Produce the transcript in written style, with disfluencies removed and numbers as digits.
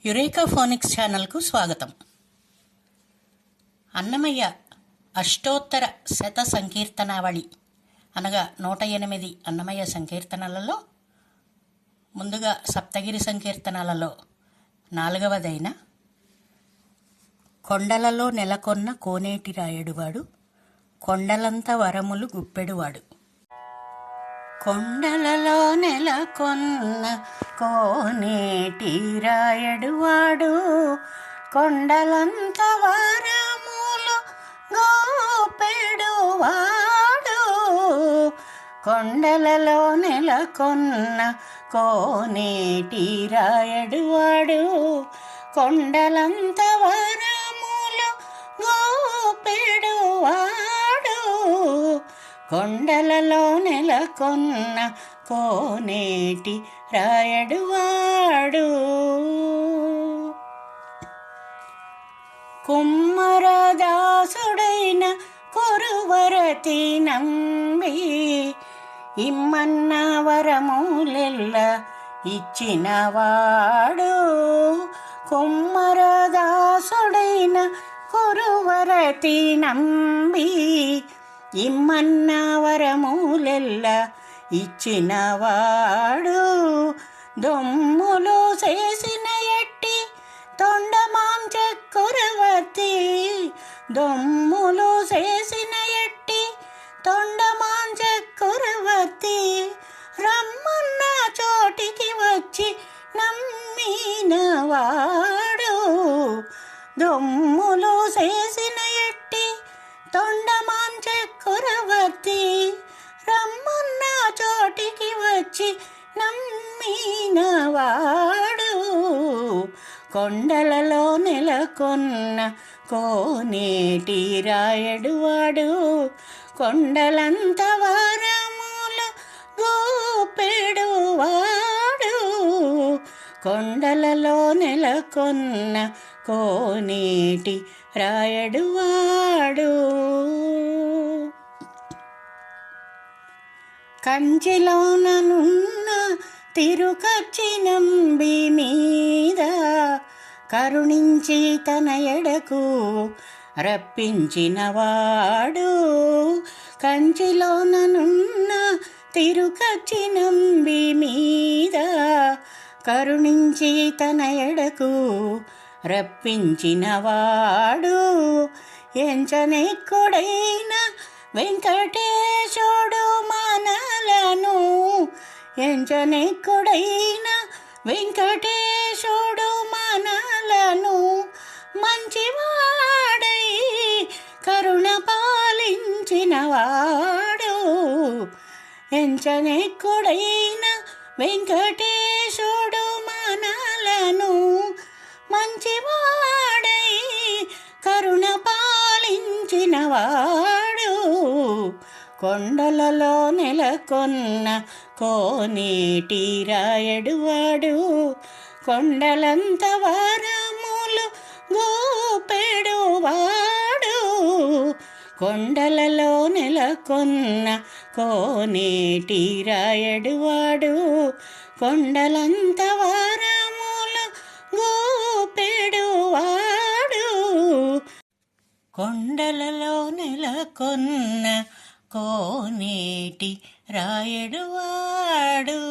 Eureka phonics ఛానల్కు స్వాగతం. అన్నమయ్య అష్టోత్తర శత సంకీర్తనావళి అనగా 108 అన్నమయ్య సంకీర్తనలలో ముందుగా సప్తగిరి సంకీర్తనలలో 4వదైన కొండలలో నెలకొన్న కోనేటి రాయడువాడు, కొండలంత వరములు గుప్పెడువాడు. కొండలలో నెలకొన్న కోనేటి రాయడువాడు, కొండలంత వరములు గోపెడువాడు. కొండలలో నెలకొన్న కోనేటి రాయడువాడు, కొండలంత వరములు గోపెడువాడు. కొండలలో నెలకొన్న కోనేటి రాయడువాడు. కుమ్మరదాసుడైన కురువరతి నంబి, ఇమ్మన్న వరములెల్ల ఇచ్చినవాడు. కుమ్మరదాసుడైన కురువరతి నంబి, ఇమ్మన్న వరములెల్ల ఇచ్చినవాడు. దొమ్ములు చేసిన ఎట్టి తొండమాం చక్కురవర్తి, దొమ్ములు చేసిన ఎట్టి తొండమాం చక్కురవర్తి, రమ్మన్న చోటికి వచ్చి నమ్మినవాడు. దొమ్ములు చేసిన ఎట్టి తొండమాం చక్కురవర్తి, రమ్మన్న చోటికి వచ్చి నమ్మినవాడు. కొండలలో నెలకొన్న కోనేటి రాయడువాడు, కొండలంత వరములు గోపెడువాడు. కొండలలో నెలకొన్న కోనేటి రాయడువాడు. కంచిలోననున్న తిరుకచ్చినంబి మీద, కరుణించి తన ఎడకు రప్పించినవాడు. కంచిలోననున్న తిరుకచ్చినంబి మీద, కరుణించి తన ఎడకు రప్పించినవాడు. ఎంచనెక్కుడైన వెంకటేశుడు మనలను, ఎంచనెక్కుడైన వెంకటేశుడు మనలను, మంచివాడై కరుణ పాలించినవాడు. ఎంచనెక్కుడైన వెంకటేశుడు మనలను, మంచివాడై కరుణ పాలించినవాడు. కొండలలో నెలకొన్న కోనేటి రాయడువాడు, కొండలంత వరములు గోపెడువాడు. కొండలలో నెలకొన్న కోనేటి రాయడువాడు, కొండలంత వరములు గోపెడువాడు. కొండలలో నెలకొన్న కోనేటి రాయడువాడు.